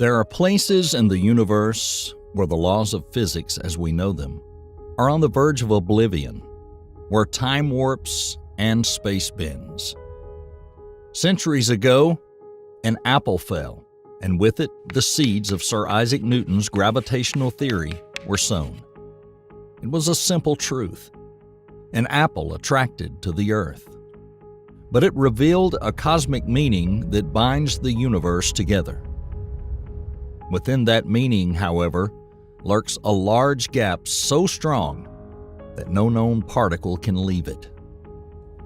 There are places in the universe where the laws of physics as we know them are on the verge of oblivion, where time warps and space bends. Centuries ago, an apple fell, and with it, the seeds of Sir Isaac Newton's gravitational theory were sown. It was a simple truth. An apple attracted to the earth. But it revealed a cosmic meaning that binds the universe together. Within that meaning, however, lurks a large gap so strong that no known particle can leave it.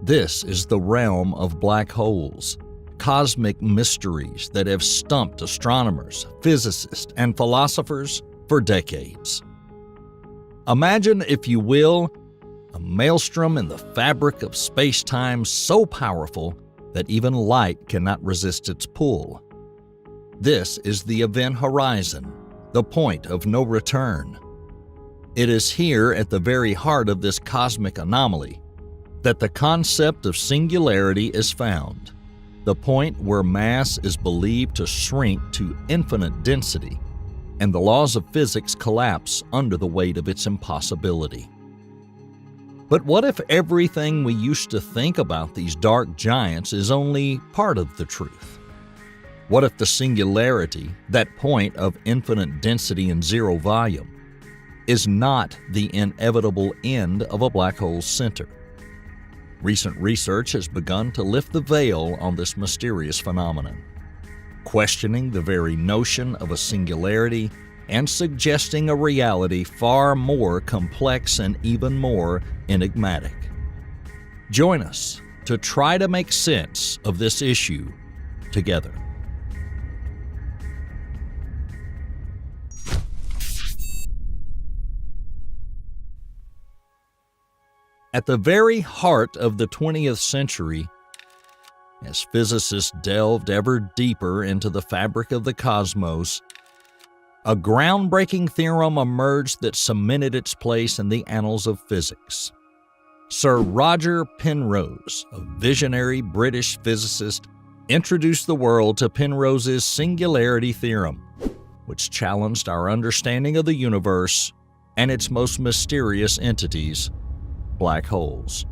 This is the realm of black holes, cosmic mysteries that have stumped astronomers, physicists, and philosophers for decades. Imagine, if you will, a maelstrom in the fabric of space-time so powerful that even light cannot resist its pull. This is the event horizon, the point of no return. It is here at the very heart of this cosmic anomaly that the concept of singularity is found, the point where mass is believed to shrink to infinite density, and the laws of physics collapse under the weight of its impossibility. But what if everything we used to think about these dark giants is only part of the truth? What if the singularity, that point of infinite density and zero volume, is not the inevitable end of a black hole's center? Recent research has begun to lift the veil on this mysterious phenomenon, questioning the very notion of a singularity and suggesting a reality far more complex and even more enigmatic. Join us to try to make sense of this issue together. At the very heart of the 20th century, as physicists delved ever deeper into the fabric of the cosmos, a groundbreaking theorem emerged that cemented its place in the annals of physics. Sir Roger Penrose, a visionary British physicist, introduced the world to Penrose's singularity theorem, which challenged our understanding of the universe and its most mysterious entities, black holes.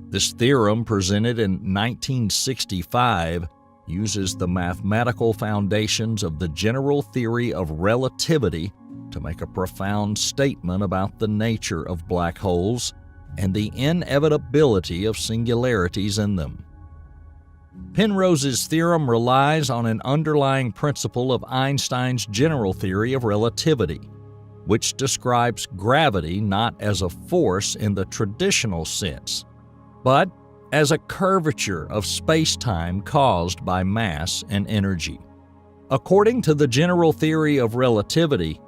This theorem, presented in 1965, uses the mathematical foundations of the general theory of relativity to make a profound statement about the nature of black holes and the inevitability of singularities in them. Penrose's theorem relies on an underlying principle of Einstein's general theory of relativity, which describes gravity not as a force in the traditional sense, but as a curvature of space-time caused by mass and energy. According to the general theory of relativity,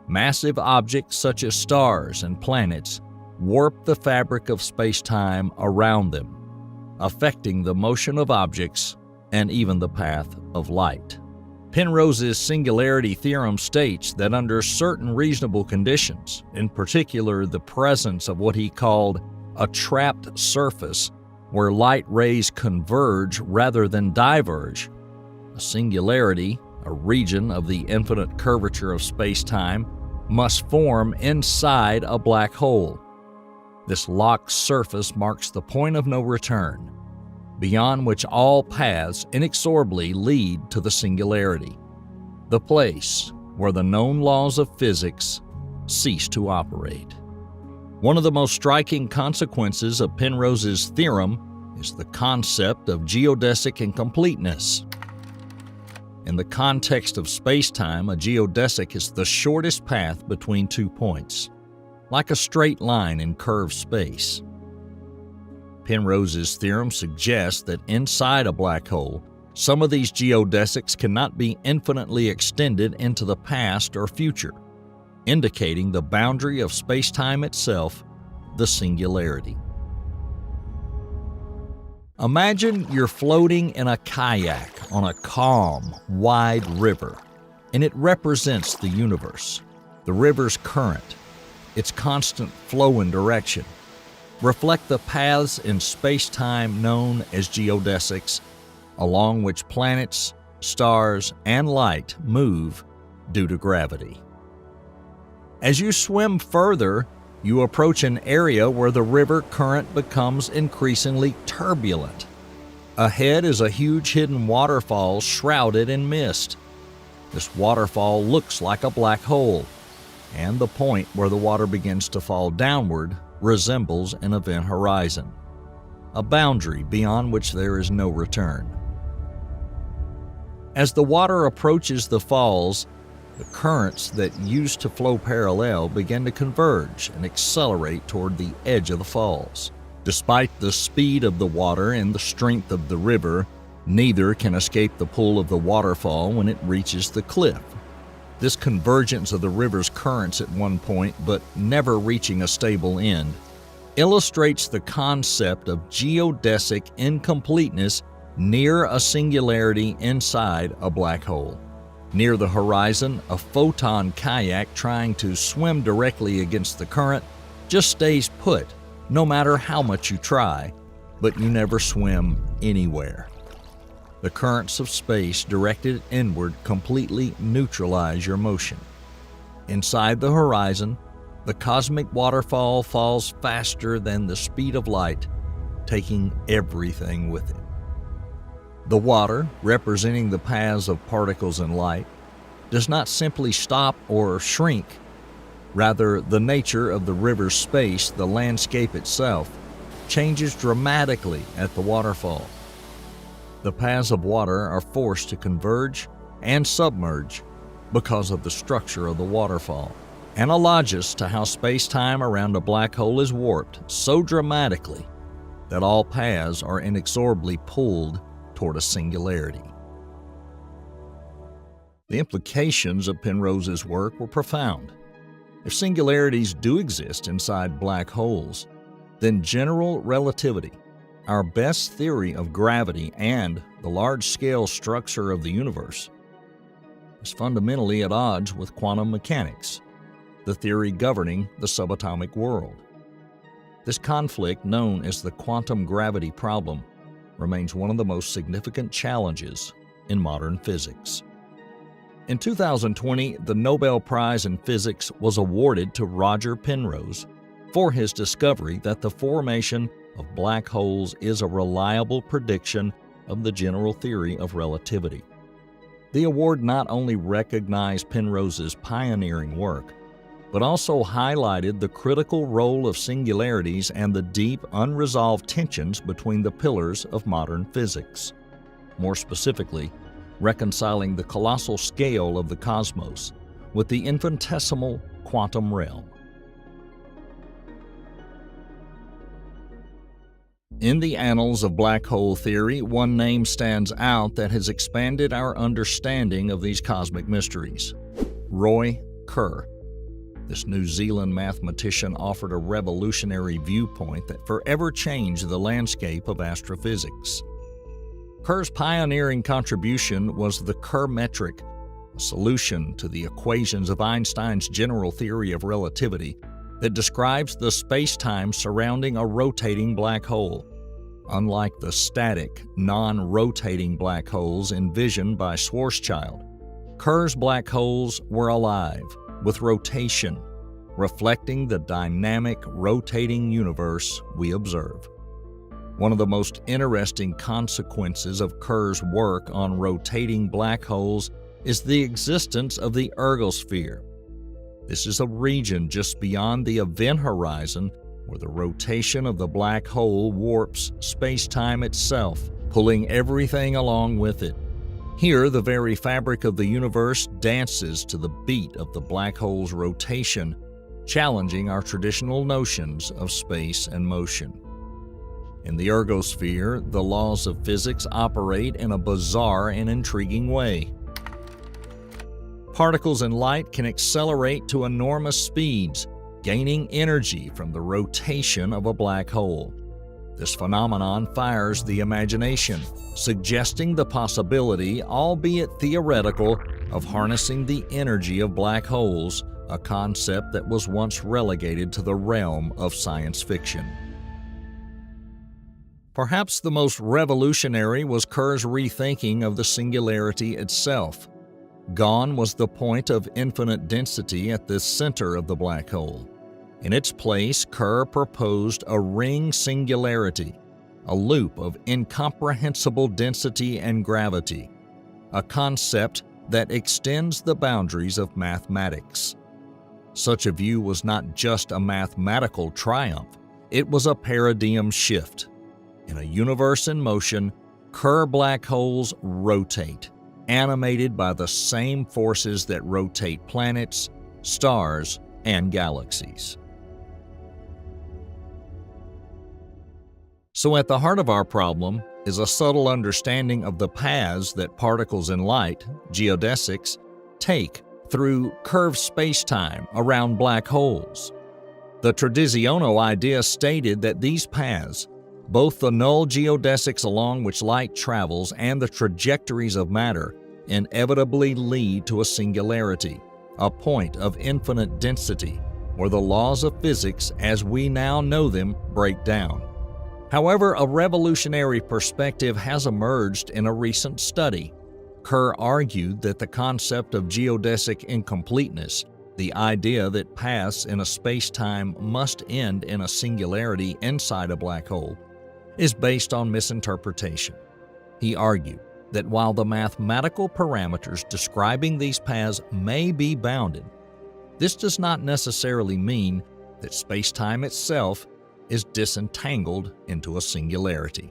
massive objects such as stars and planets warp the fabric of space-time around them, affecting the motion of objects and even the path of light. Penrose's singularity theorem states that under certain reasonable conditions, in particular the presence of what he called a trapped surface where light rays converge rather than diverge, a singularity, a region of the infinite curvature of space-time, must form inside a black hole. This locked surface marks the point of no return, beyond which all paths inexorably lead to the singularity, the place where the known laws of physics cease to operate. One of the most striking consequences of Penrose's theorem is the concept of geodesic incompleteness. In the context of space-time, a geodesic is the shortest path between 2 points, like a straight line in curved space. Penrose's theorem suggests that inside a black hole, some of these geodesics cannot be infinitely extended into the past or future, indicating the boundary of space-time itself, the singularity. Imagine you're floating in a kayak on a calm, wide river, and it represents the universe, the river's current, its constant flow and direction, reflect the paths in space-time known as geodesics, along which planets, stars, and light move due to gravity. As you swim further, you approach an area where the river current becomes increasingly turbulent. Ahead is a huge hidden waterfall shrouded in mist. This waterfall looks like a black hole, and the point where the water begins to fall downward resembles an event horizon, a boundary beyond which there is no return. As the water approaches the falls, the currents that used to flow parallel begin to converge and accelerate toward the edge of the falls. Despite the speed of the water and the strength of the river, neither can escape the pull of the waterfall when it reaches the cliff. This convergence of the river's currents at one point, but never reaching a stable end, illustrates the concept of geodesic incompleteness near a singularity inside a black hole. Near the horizon, a photon kayak trying to swim directly against the current just stays put, no matter how much you try, but you never swim anywhere. The currents of space directed inward completely neutralize your motion. Inside the horizon, the cosmic waterfall falls faster than the speed of light, taking everything with it. The water, representing the paths of particles and light, does not simply stop or shrink. Rather, the nature of the river's space, the landscape itself, changes dramatically at the waterfall. The paths of water are forced to converge and submerge because of the structure of the waterfall, analogous to how space-time around a black hole is warped so dramatically that all paths are inexorably pulled toward a singularity. The implications of Penrose's work were profound. If singularities do exist inside black holes, then general relativity, our best theory of gravity and the large-scale structure of the universe, is fundamentally at odds with quantum mechanics, the theory governing the subatomic world. This conflict, known as the quantum gravity problem, remains one of the most significant challenges in modern physics. In 2020, the Nobel Prize in Physics was awarded to Roger Penrose for his discovery that the formation of black holes is a reliable prediction of the general theory of relativity. The award not only recognized Penrose's pioneering work, but also highlighted the critical role of singularities and the deep, unresolved tensions between the pillars of modern physics. More specifically, reconciling the colossal scale of the cosmos with the infinitesimal quantum realm. In the annals of black hole theory, one name stands out that has expanded our understanding of these cosmic mysteries: Roy Kerr. This New Zealand mathematician offered a revolutionary viewpoint that forever changed the landscape of astrophysics. Kerr's pioneering contribution was the Kerr metric, a solution to the equations of Einstein's general theory of relativity that describes the space-time surrounding a rotating black hole. Unlike the static, non-rotating black holes envisioned by Schwarzschild, Kerr's black holes were alive, with rotation, reflecting the dynamic, rotating universe we observe. One of the most interesting consequences of Kerr's work on rotating black holes is the existence of the ergosphere. This is a region just beyond the event horizon where the rotation of the black hole warps space-time itself, pulling everything along with it. Here, the very fabric of the universe dances to the beat of the black hole's rotation, challenging our traditional notions of space and motion. In the ergosphere, the laws of physics operate in a bizarre and intriguing way. Particles in light can accelerate to enormous speeds, gaining energy from the rotation of a black hole. This phenomenon fires the imagination, suggesting the possibility, albeit theoretical, of harnessing the energy of black holes, a concept that was once relegated to the realm of science fiction. Perhaps the most revolutionary was Kerr's rethinking of the singularity itself. Gone was the point of infinite density at the center of the black hole. In its place, Kerr proposed a ring singularity, a loop of incomprehensible density and gravity, a concept that extends the boundaries of mathematics. Such a view was not just a mathematical triumph, it was a paradigm shift. In a universe in motion, Kerr black holes rotate, animated by the same forces that rotate planets, stars, and galaxies. So at the heart of our problem is a subtle understanding of the paths that particles in light, geodesics, take through curved spacetime around black holes. The Tradiziono idea stated that these paths, both the null geodesics along which light travels and the trajectories of matter, inevitably lead to a singularity, a point of infinite density, where the laws of physics as we now know them break down. However, a revolutionary perspective has emerged in a recent study. Kerr argued that the concept of geodesic incompleteness, the idea that paths in a spacetime must end in a singularity inside a black hole, is based on misinterpretation. He argued that while the mathematical parameters describing these paths may be bounded, this does not necessarily mean that spacetime itself is disentangled into a singularity.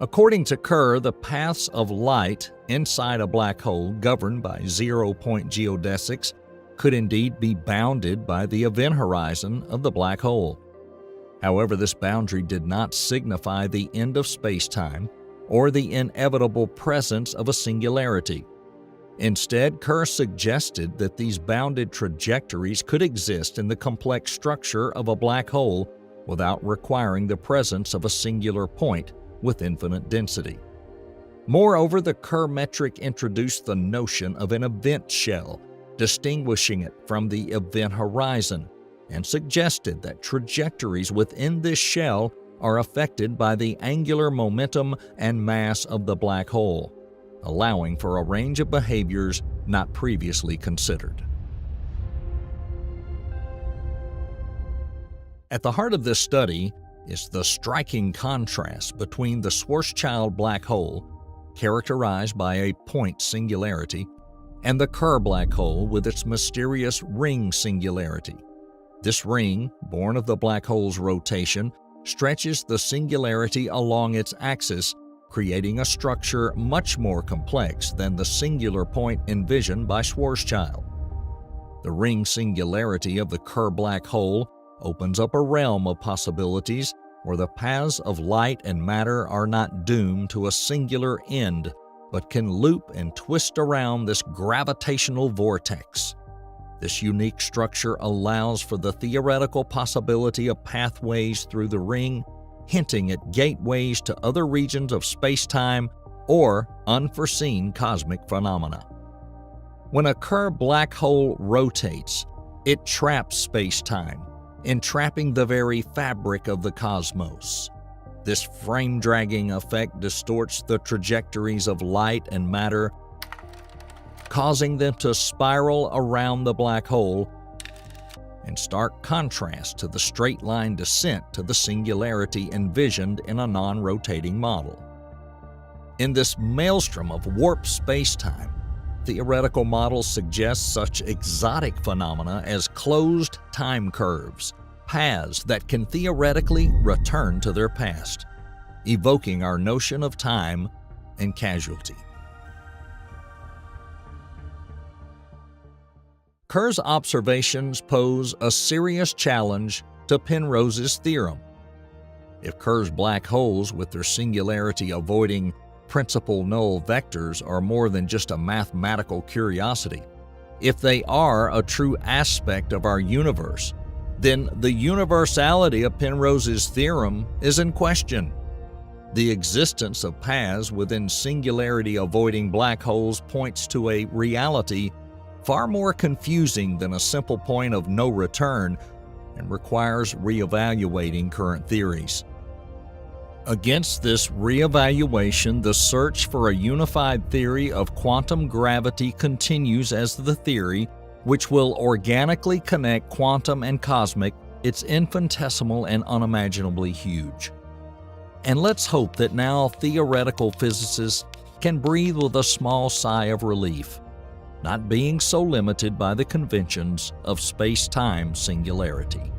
According to Kerr, the paths of light inside a black hole governed by zero-point geodesics could indeed be bounded by the event horizon of the black hole. However, this boundary did not signify the end of spacetime or the inevitable presence of a singularity. Instead, Kerr suggested that these bounded trajectories could exist in the complex structure of a black hole without requiring the presence of a singular point with infinite density. Moreover, the Kerr metric introduced the notion of an event shell, distinguishing it from the event horizon, and suggested that trajectories within this shell are affected by the angular momentum and mass of the black hole, allowing for a range of behaviors not previously considered. At the heart of this study is the striking contrast between the Schwarzschild black hole, characterized by a point singularity, and the Kerr black hole with its mysterious ring singularity. This ring, born of the black hole's rotation, stretches the singularity along its axis, creating a structure much more complex than the singular point envisioned by Schwarzschild. The ring singularity of the Kerr black hole opens up a realm of possibilities where the paths of light and matter are not doomed to a singular end, but can loop and twist around this gravitational vortex. This unique structure allows for the theoretical possibility of pathways through the ring, hinting at gateways to other regions of space-time or unforeseen cosmic phenomena. When a Kerr black hole rotates, it traps space-time, entrapping the very fabric of the cosmos. This frame-dragging effect distorts the trajectories of light and matter, causing them to spiral around the black hole, in stark contrast to the straight-line descent to the singularity envisioned in a non-rotating model. In this maelstrom of warped space-time, theoretical models suggest such exotic phenomena as closed time curves, paths that can theoretically return to their past, evoking our notion of time and casualty. Kerr's observations pose a serious challenge to Penrose's theorem. If Kerr's black holes with their singularity-avoiding principal null vectors are more than just a mathematical curiosity, if they are a true aspect of our universe, then the universality of Penrose's theorem is in question. The existence of paths within singularity-avoiding black holes points to a reality far more confusing than a simple point of no return and requires reevaluating current theories. Against this reevaluation, the search for a unified theory of quantum gravity continues as the theory which will organically connect quantum and cosmic. It's infinitesimal and unimaginably huge. And let's hope that now theoretical physicists can breathe with a small sigh of relief, not being so limited by the conventions of space-time singularity.